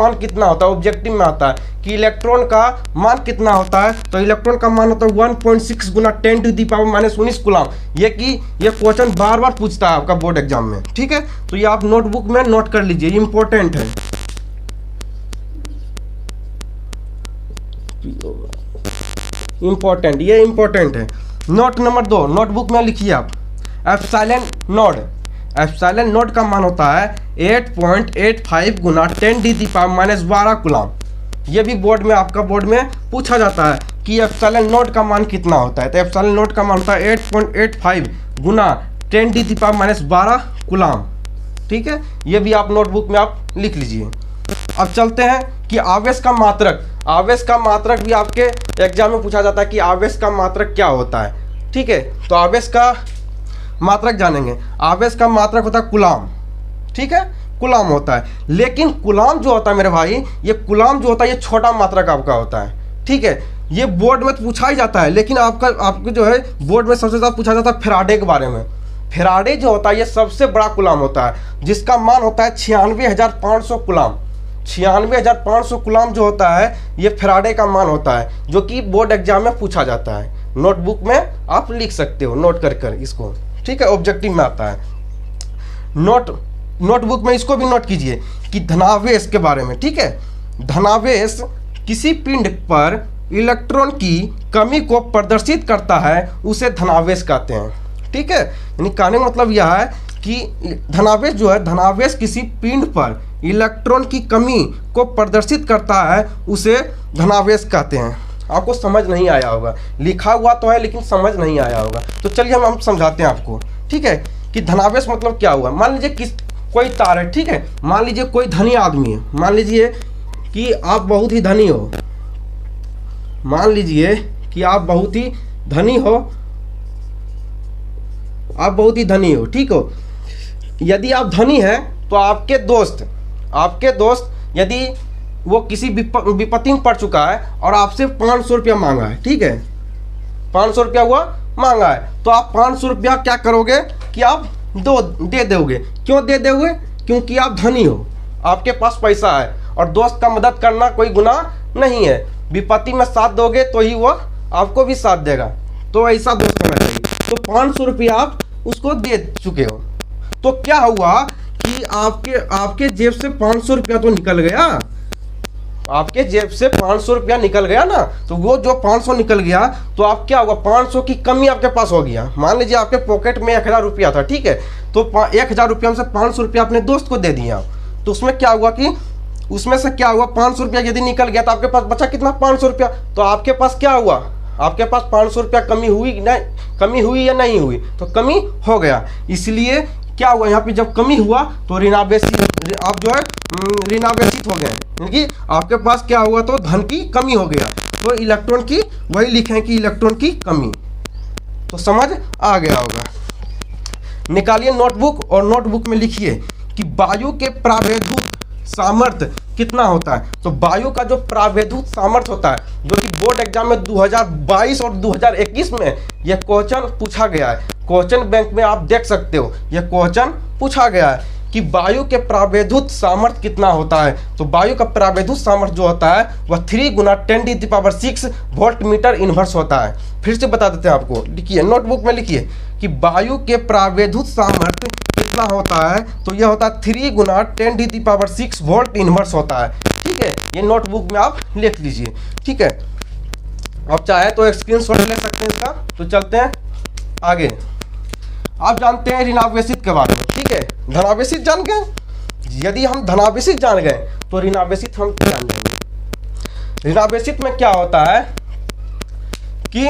मान कितना होता है, ऑब्जेक्टिव में आता है कि इलेक्ट्रॉन का मान कितना होता है, तो इलेक्ट्रॉन का मान होता है 1.6 गुना 10⁻⁻⁻⁰ कूलम। ये कि ये क्वेश्चन बार बार पूछता है आपका बोर्ड एग्जाम में, ठीक है। तो ये आप नोटबुक में नोट कर लीजिए, इंपॉर्टेंट है। इंपॉर्टेंट, ये इंपॉर्टेंट है। नोट नंबर 2 नोटबुक में लिखिए आप, एप्सिलॉन नोड। एप्सिलॉन नोड का मान होता है 8.85 गुना 10⁻⁻12 कूलम। ये भी बोर्ड में आपका बोर्ड में पूछा जाता है कि एप्सिलॉन नोड का मान कितना होता है। तो एप्सिलॉन नोड का मान होता है 8.85 गुना 10⁻12 कूलम, ठीक है। ये भी आप नोटबुक में आप लिख लीजिए। अब चलते हैं कि आवेश का मात्रक। आवेश का मात्रक भी आपके एग्जाम में पूछा जाता है कि आवेश का मात्रक क्या होता है, ठीक है। तो आवेश का मात्रक जानेंगे। आवेश का मात्रक होता है कूलम, ठीक है, कूलम होता है। लेकिन कूलम जो होता है मेरे भाई, ये कूलम जो होता है ये छोटा मात्रक आपका होता है, ठीक है। ये बोर्ड में तो पूछा ही जाता है, लेकिन आपको जो है बोर्ड में सबसे ज़्यादा पूछा जाता है फैराडे के बारे में। फैराडे जो होता है ये सबसे बड़ा कूलम होता है, जिसका मान होता है 96,500 कूलम। 96,500 कूलम जो होता है ये फैराडे का मान होता है, जो कि बोर्ड एग्जाम में पूछा जाता है। नोटबुक में आप लिख सकते हो नोट कर इसको, ठीक है, ऑब्जेक्टिव में आता है। नोटबुक में इसको भी नोट कीजिए कि धनावेश के बारे में, ठीक है। धनावेश किसी पिंड पर इलेक्ट्रॉन की कमी को प्रदर्शित करता है, उसे धनावेश कहते हैं, ठीक है। यानी कहने का मतलब यह है कि धनावेश जो है, धनावेश किसी पिंड पर इलेक्ट्रॉन की कमी को प्रदर्शित करता है, उसे धनावेश कहते हैं। आपको समझ नहीं आया होगा, लिखा हुआ तो है लेकिन समझ नहीं आया होगा, तो चलिए हम समझाते हैं आपको, ठीक है, कि धनावेश मतलब क्या हुआ। मान लीजिए कोई तार है, ठीक है। मान लीजिए कोई धनी आदमी है, मान लीजिए कि आप बहुत ही धनी हो, मान लीजिए कि आप बहुत ही धनी हो, आप बहुत ही धनी हो, ठीक हो। यदि आप धनी हैं तो आपके दोस्त यदि वो किसी विपत्ति में पड़ चुका है और आपसे 500 रुपया मांगा है, ठीक है, 500 रुपया हुआ मांगा है, तो आप 500 रुपया क्या करोगे कि आप दे दोगे। क्यों दे दोगे? क्योंकि आप धनी हो, आपके पास पैसा है, और दोस्त का मदद करना कोई गुनाह नहीं है। विपत्ति में साथ दोगे तो ही वो आपको भी साथ देगा, तो ऐसा दोस्त होना चाहिए। तो 500 रुपया आप उसको दे चुके हो, तो क्या हुआ कि आपके जेब से 500 रुपया तो निकल गया, आपके जेब से 500 रुपया निकल गया ना, तो वो जो 500 निकल गया तो आप क्या हुआ, 500 की कमी आपके पास हो गया। मान लीजिए आपके पॉकेट में 1000 रुपया था, ठीक है, तो 1000 रुपया में से 500 रुपया अपने दोस्त को दे दिया, तो उसमें क्या हुआ कि उसमें से क्या हुआ, 500 रुपया यदि निकल गया तो आपके पास बचा कितना, 500 रुपया। तो आपके पास क्या हुआ, आपके पास 500 रुपया कमी हुई या नहीं हुई, तो कमी हो गया। इसलिए क्या हुआ, यहाँ पे जब कमी हुआ तो ऋणावेशित, आप जो है ऋणावेशित हो गए, क्योंकि आपके पास क्या हुआ, तो धन की कमी हो गया। तो इलेक्ट्रॉन की वही लिखें कि इलेक्ट्रॉन की कमी। तो समझ आ गया होगा। निकालिए नोटबुक और नोटबुक में लिखिए कि वायु के प्रावेदूत सामर्थ्य कितना होता है। तो वायु का जो प्रावेदूत सामर्थ्य होता है, जो कि बोर्ड एग्जाम में 2022 और 2021 में यह क्वेश्चन पूछा गया है। क्वेश्चन बैंक में आप देख सकते हो, यह क्वेश्चन पूछा गया है कि वायु के प्रावेदूत सामर्थ्य कितना होता है। तो वायु का प्रावेदूत सामर्थ्य जो होता है वह 3 × 10⁻6 वोल्ट मीटर इनवर्स होता है। फिर से बता देते हैं आपको, लिखिए नोटबुक में लिखिए कि वायु के प्रावेदूत सामर्थ्य कितना होता है, तो यह होता है 3 × 10⁻6 वोल्ट इनवर्स होता है। ठीक है, ये नोटबुक में आप लिख लीजिए। ठीक है, आप चाहे तो एक स्क्रीनशॉट ले सकते हैं इसका। तो चलते हैं आगे। आप जानते हैं ऋणावेशित के बारे में, ठीक है, धनावेशित जान गए। यदि हम धनावेशित जान गए तो ऋणावेशित हम जान जाएंगे। ऋणावेशित में क्या होता है कि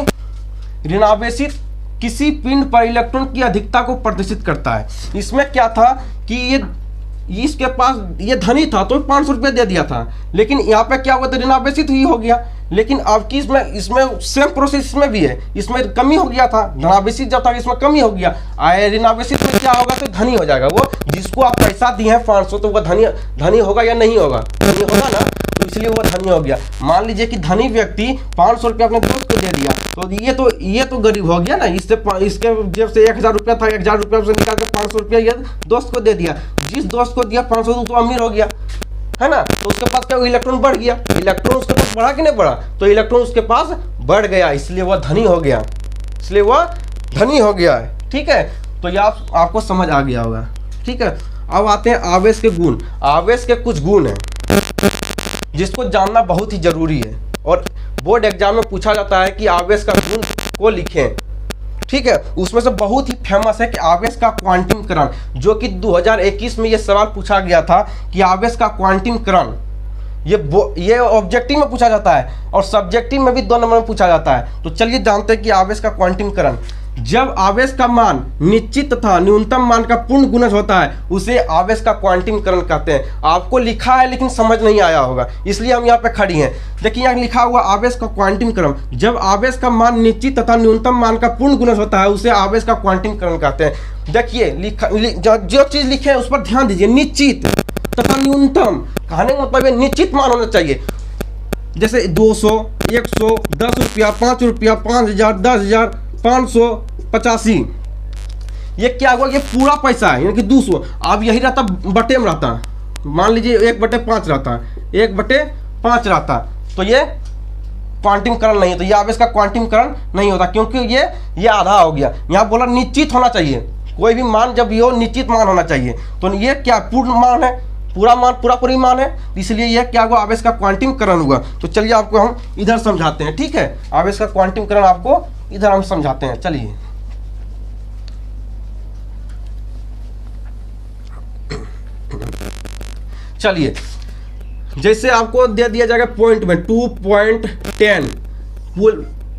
ऋणावेशित किसी पिंड पर इलेक्ट्रॉन की अधिकता को प्रदर्शित करता है। इसमें क्या था कि इसके पास ये धनी था तो 500 रुपये दे दिया था, लेकिन यहाँ पे क्या हुआ, तो ऋणावेशित ही हो गया। लेकिन अब की इसमें सेम प्रोसेस इसमें भी है, इसमें कमी हो गया था। धनावेशित जब था इसमें कमी हो गया, ऋणावेशित में क्या होगा, तो धनी हो जाएगा। वो जिसको आप पैसा दिए हैं 500, तो वह धनी होगा या नहीं होगा, धनी होगा ना, तो इसलिए वो धनी हो गया। मान लीजिए कि धनी व्यक्ति 500 रुपया अपने दोस्त को दे दिया, तो ये तो गरीब हो गया ना। इसके जेब से 1000 रुपया था, 1000 रुपया से निकाल के 500 रुपया ये दोस्त को दे दिया। जिस दोस्त को दिया 500 तो अमीर हो गया, है ना। तो उसके पास क्या, इलेक्ट्रॉन बढ़ गया। इलेक्ट्रॉन उसके पास बढ़ा कि नहीं बढ़ा, तो इलेक्ट्रॉन उसके पास बढ़ गया, इसलिए वह धनी हो गया, इसलिए वह धनी हो गया है। ठीक है, तो ये आपको समझ आ गया होगा। ठीक है, अब आते हैं आवेश के गुण। आवेश के कुछ गुण हैं जिसको जानना बहुत ही जरूरी है, और बोर्ड एग्जाम में पूछा जाता है कि आवेश का गुण को लिखें। ठीक है, उसमें से बहुत ही फेमस है कि आवेश का क्वांटीकरण, जो कि 2021 में ये सवाल पूछा गया था कि आवेश का क्वांटीकरण, ये ऑब्जेक्टिव में पूछा जाता है और सब्जेक्टिव में भी 2 नंबर में पूछा जाता है। तो चलिए जानते हैं कि आवेश का क्वांटीकरण। जब आवेश का मान निश्चित तथा न्यूनतम मान का पूर्ण गुणज होता है, उसे आवेश का क्वांटीकरण कहते हैं। आपको लिखा है लेकिन समझ नहीं आया होगा, इसलिए हम यहाँ पे खड़ी हैं। देखिए यहाँ लिखा हुआ आवेश का क्वांटीकरण। जब आवेश का मान निश्चित तथा न्यूनतम मान का पूर्ण गुणज होता है, उसे आवेश का क्वांटीकरण कहते हैं। देखिए जो चीज लिखे है उस पर ध्यान दीजिए। निश्चित तथा न्यूनतम कहने का मतलब निश्चित मान होना चाहिए। जैसे 200, 100, 10 रुपया, 5 रुपया, 5000, 10,000, 585, ये क्या हुआ, ये पूरा पैसा है, यानी कि 200। अब यही रहता बटे में रहता, मान लीजिए 1/5 रहता, 1/5 रहता, तो ये क्वांटीकरण नहीं है, तो ये आवेश का क्वांटीकरण नहीं होता, क्योंकि ये आधा हो गया। यहाँ बोला निश्चित होना चाहिए, कोई भी मान जब ये हो निश्चित मान होना चाहिए। तो ये क्या पूर्ण मान है, पूरी मान है, इसलिए यह क्या हुआ, आवेश का क्वांटीकरण हुआ। तो चलिए आपको हम इधर समझाते हैं। ठीक है, आवेश का क्वांटीकरण आपको इधर हम समझाते हैं। चलिए जैसे आपको दे दिया जाएगा पॉइंट में 2.10,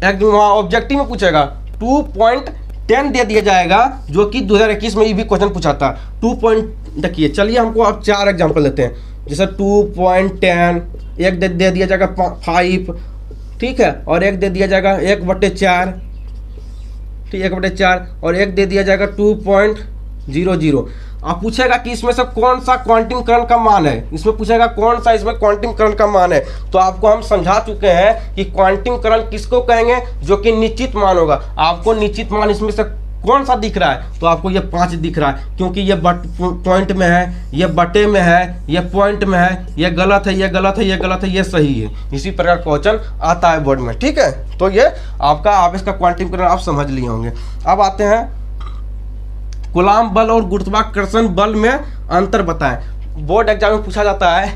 एक ऑब्जेक्टिव में पूछेगा 2.10 दे दिया जाएगा, जो कि 2021 में ये भी क्वेश्चन पूछा था। 2. देखिए चलिए हमको अब 4 एग्जाम्पल देते हैं। जैसे 2.10, एक दे दिया जाएगा 5, ठीक है, और एक दे दिया जाएगा 1/4, ठीक, 1/4, और एक दे दिया जाएगा 2.00। आप पूछेगा कि इसमें से कौन सा क्वांटीकरण का मान है, इसमें पूछेगा कौन सा इसमें क्वांटीकरण का मान है। तो आपको हम समझा चुके हैं कि क्वांटीकरण किसको कहेंगे, जो कि निश्चित मान होगा। आपको निश्चित मान इसमें से कौन सा दिख रहा है, तो आपको ये 5 दिख रहा है, क्योंकि ये पॉइंट में है, ये बटे में है, ये पॉइंट में है, ये गलत है, ये गलत है, ये गलत है, ये सही है। इसी प्रकार क्वेश्चन आता है बोर्ड में। ठीक है, तो ये आपका आवेश का क्वांटीकरण आप समझ लिए होंगे। अब आते हैं कूलाम बल और गुरुत्वाकर्षण बल में अंतर बताएं। बोर्ड एग्जाम में पूछा जाता है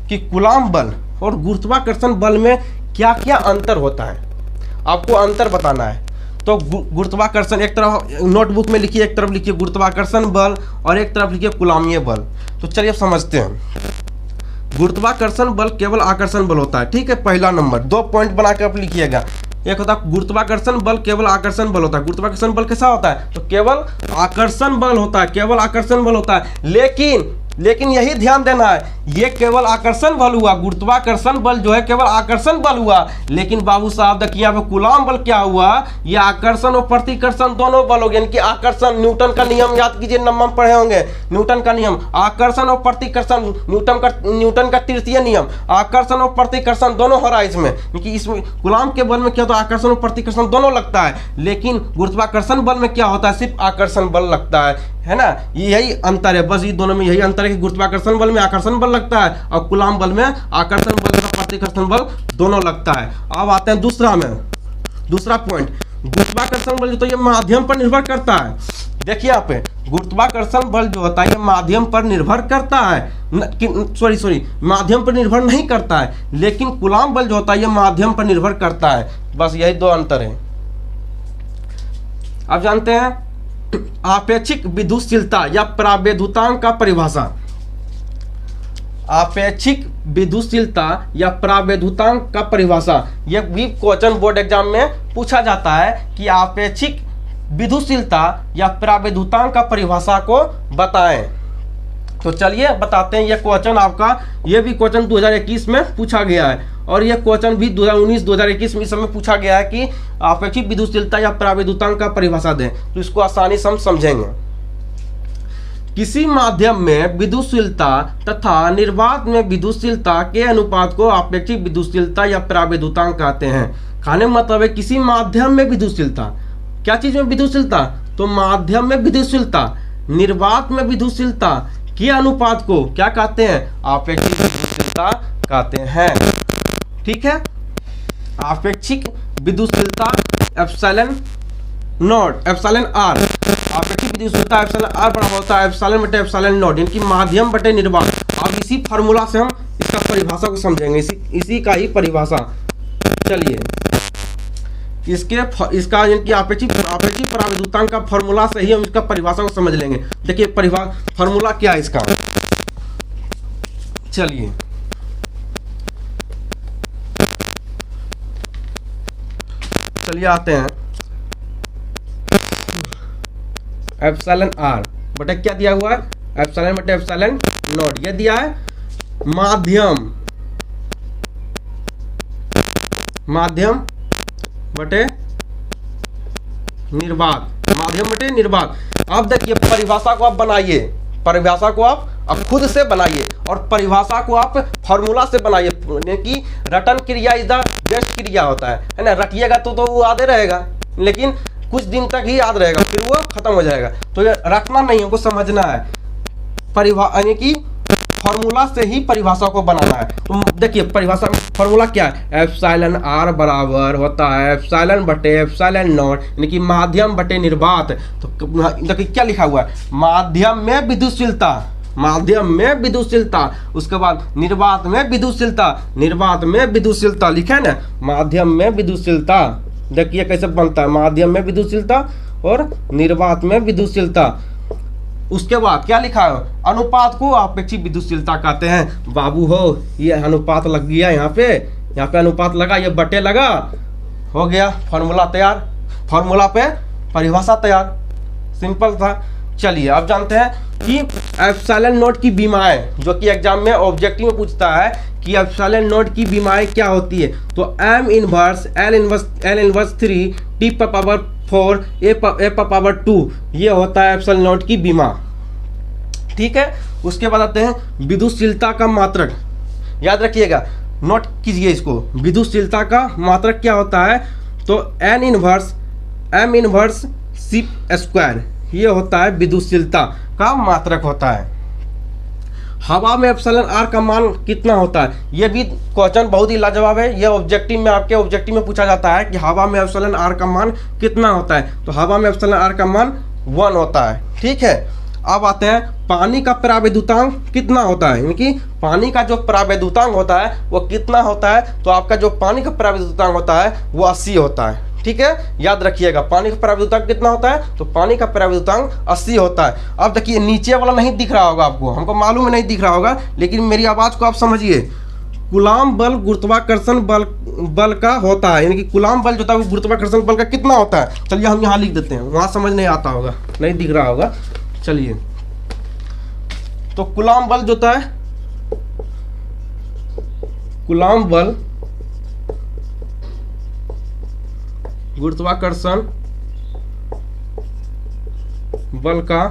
कि कूलाम बल और गुरुत्वाकर्षण बल में क्या क्या अंतर होता है, आपको अंतर बताना है। तो गुरुत्वाकर्षण, एक तरफ नोटबुक में लिखिए, एक तरफ लिखिए गुरुत्वाकर्षण बल और एक तरफ लिखिए कूलॉम्बीय बल। तो चलिए अब समझते हैं। गुरुत्वाकर्षण बल केवल आकर्षण बल होता है, ठीक है। पहला नंबर 2 पॉइंट बना के आप लिखिएगा। एक होता है गुरुत्वाकर्षण बल केवल आकर्षण बल होता है। गुरुत्वाकर्षण बल कैसा होता है? तो केवल आकर्षण बल होता है, केवल आकर्षण बल होता है। लेकिन यही ध्यान देना है, ये केवल आकर्षण बल हुआ, गुरुत्वाकर्षण बल जो है केवल आकर्षण बल हुआ। लेकिन बाबू साहब देखिए यहाँ पे कूलॉम्ब बल क्या हुआ, ये आकर्षण और प्रतिकर्षण दोनों बल हो गए। यानी कि आकर्षण, न्यूटन का नियम याद कीजिए, नंबर पढ़े होंगे न्यूटन का नियम। आकर्षण और प्रतिकर्षण, न्यूटन का तृतीय नियम, आकर्षण और प्रतिकर्षण दोनों हो रहा है इसमें। क्योंकि इसमें कूलॉम्ब के बल में क्या होता है, आकर्षण और प्रतिकर्षण दोनों लगता है। लेकिन गुरुत्वाकर्षण बल में क्या होता है, सिर्फ आकर्षण बल लगता है ना। यही अंतर है, बस ये दोनों में यही अंतर है कि गुरुत्वाकर्षण बल में आकर्षण बल लगता है और कूलॉम्ब बल में आकर्षण बल और प्रतिकर्षण बल दोनों लगता है। अब आते हैं दूसरा पॉइंट, गुरुत्वाकर्षण बल तो ये माध्यम पर निर्भर करता है। देखिए यहाँ पे गुरुत्वाकर्षण बल जो होता है ये माध्यम पर निर्भर करता है, माध्यम पर निर्भर नहीं करता है। लेकिन कूलॉम्ब बल जो होता है ये माध्यम पर निर्भर करता है। बस यही 2 अंतर है। अब जानते हैं आपेक्षिक विद्युतशीलता या प्रावैधुतांक का परिभाषा। आपेक्षिक विद्युतशीलता या प्रावैधुतांक का परिभाषा, यह भी क्वेश्चन बोर्ड एग्जाम में पूछा जाता है कि आपेक्षिक विद्युतशीलता या प्रावैधुतांक का परिभाषा को बताएं। तो चलिए बताते हैं। यह क्वेश्चन आपका, यह भी क्वेश्चन 2021 में पूछा गया है और यह क्वेश्चन भी 2019-2021 में इस समय पूछा गया है कि आपेक्षिक विद्युतशीलता या प्रावैधुतांक का परिभाषा दें। तो इसको आसानी से हम समझेंगे। किसी माध्यम में विद्युतशीलता तथा निर्वात में विद्युतशीलता के अनुपात को आपेक्षिक विद्युतशीलता या प्रावैधुतांक कहते हैं। कहने मतलब है किसी माध्यम में विद्युतशीलता, क्या चीज में विद्युतशीलता, तो माध्यम में विद्युतशीलता, निर्वात में विद्युतशीलता के अनुपात को क्या कहते हैं, आपेक्षिक विद्युतशीलता कहते हैं। ठीक है, आपेक्षिक विद्युतशीलता एप्सिलॉन नॉट, एप्सिलॉन आर, आपेक्षिक विद्युतशीलता एप्सिलॉन आर बराबर होता है एप्सिलॉन बटे एप्सिलॉन नॉट, यानी कि माध्यम बटे निर्वात। अब इसी फार्मूला से हम इसका परिभाषा को समझेंगे, इसी का ही परिभाषा। चलिए इसका यानी कि आपेक्षिक प्रावैधुतांक का फार्मूला से ही हम इसका परिभाषा को समझ लेंगे। देखिए फार्मूला क्या है इसका, चलिए आते हैं। एप्सिलॉन आर बटे क्या दिया हुआ है, एप्सिलॉन बटे एप्सिलॉन नॉट, ये दिया है माध्यम बटे निर्वात। अब देखिए परिभाषा को आप बनाइए, परिभाषा को आप खुद से बनाइए और परिभाषा को आप फॉर्मूला से बनाइए। कि रटन क्रिया इज द बेस्ट क्रिया होता है ना। रटिएगा तो वो याद रहेगा, लेकिन कुछ दिन तक ही याद रहेगा, फिर वो खत्म हो जाएगा। तो ये रटना नहीं, हमको समझना है। यानी कि फॉर्मूला से ही परिभाषा को बनाना है। तो देखिए परिभाषा फॉर्मूला क्या है, एप्सिलॉन आर बराबर होता है एप्सिलॉन बटे एप्सिलॉन नॉट, यानी कि माध्यम बटे निर्वात। तो देखिए क्या लिखा हुआ है, माध्यम में विद्युतशीलता, उसके बाद निर्वात में विद्युतशीलता लिखे ना, माध्यम में विद्युतशीलता। देखिए कैसे बनता है, माध्यम में विद्युतशीलता और निर्वात में विद्युतशीलता। उसके बाद क्या लिखा है, अनुपात को आपेक्षिक विद्युतशीलता कहते हैं। बाबू हो, ये अनुपात लग गया, यहाँ पे अनुपात लगा, ये बटे लगा, हो गया फॉर्मूला तैयार, फॉर्मूला पे परिभाषा तैयार, सिंपल था। चलिए अब जानते हैं कि एप्सिलॉन नॉट की बीमाएं, जो कि एग्जाम में ऑब्जेक्टिव में पूछता है कि एप्सिलॉन नॉट की बीमाएं क्या होती है। तो m inverse L inverse 3 T पर पावर 4 A पर पावर 2, ये होता है एप्सिलॉन नॉट की बीमा। ठीक है, उसके बाद आते हैं विद्युतशीलता का मात्रक। याद रखिएगा, नोट कीजिए इसको, विद्युतशीलता का मात्रक क्या होता है, तो m इनवर्स C स्क्वायर, ये होता है विद्युतशीलता का मात्रक होता है। हवा में एप्सिलॉन आर का मान कितना होता है, ये भी क्वेश्चन बहुत ही लाजवाब है। ये ऑब्जेक्टिव में, आपके ऑब्जेक्टिव में पूछा जाता है कि हवा में एप्सिलॉन आर का मान कितना होता है। तो हवा में एप्सिलॉन आर का मान 1 होता है। ठीक है, अब आते हैं पानी का परावैद्युतांक कितना होता है, यानी कि पानी का जो परावैद्युतांक होता है वो कितना होता है। तो आपका जो पानी का परावैद्युतांक होता है वो 80 होता है। ठीक है, याद रखिएगा पानी का परावैद्युतांक कितना होता है, तो पानी का परावैद्युतांक 80 होता है। अब देखिए नीचे वाला नहीं दिख रहा होगा आपको, हमको मालूम है नहीं दिख रहा होगा, लेकिन मेरी आवाज़ को आप समझिए। कूलाम बल गुरुत्वाकर्षण बल का होता है, यानी कि कूलाम बल जो होता है वो गुरुत्वाकर्षण बल का कितना होता है। चलिए हम यहाँ लिख देते हैं, वहाँ समझ नहीं आता होगा, नहीं दिख रहा होगा। चलिए, तो कूलाम बल जो होता है, कूलाम बल गुरुत्वाकर्षण बल का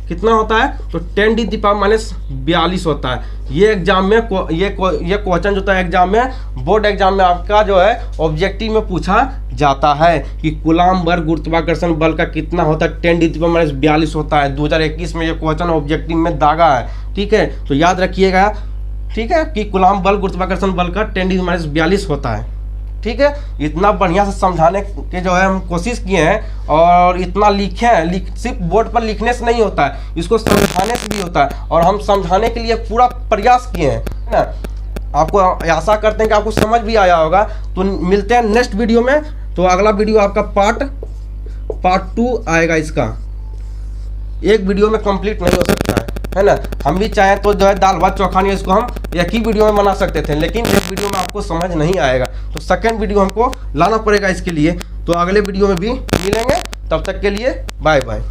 कितना होता है, तो 10⁻⁻42 होता है। ये एग्जाम में ये क्वेश्चन जो होता है एग्जाम में, बोर्ड एग्जाम में आपका जो है ऑब्जेक्टिव में पूछा जाता है कि कूलाम बल गुरुत्वाकर्षण बल का कितना होता है, 10⁻42 होता है। 2021 में ये क्वेश्चन ऑब्जेक्टिव में दागा है। ठीक है, तो याद रखिएगा, ठीक है, कि कूलाम बल गुरुत्वाकर्षण बल का 10⁻42 होता है। ठीक है, इतना बढ़िया से समझाने के जो है हम कोशिश किए हैं, और इतना लिखे हैं, सिर्फ बोर्ड पर लिखने से नहीं होता है, इसको समझाने से भी होता है, और हम समझाने के लिए पूरा प्रयास किए हैं, है ना। आपको आशा करते हैं कि आपको समझ भी आया होगा। तो मिलते हैं नेक्स्ट वीडियो में। तो अगला वीडियो आपका पार्ट 2 आएगा। इसका एक वीडियो में कंप्लीट नहीं हो सकता है ना। हम भी चाहें तो जो है दाल भात चोखा नहीं, इसको हम एक ही वीडियो में बना सकते थे, लेकिन एक वीडियो में आपको समझ नहीं आएगा, तो सेकंड वीडियो हमको लाना पड़ेगा इसके लिए। तो अगले वीडियो में भी मिलेंगे, तब तक के लिए बाय बाय।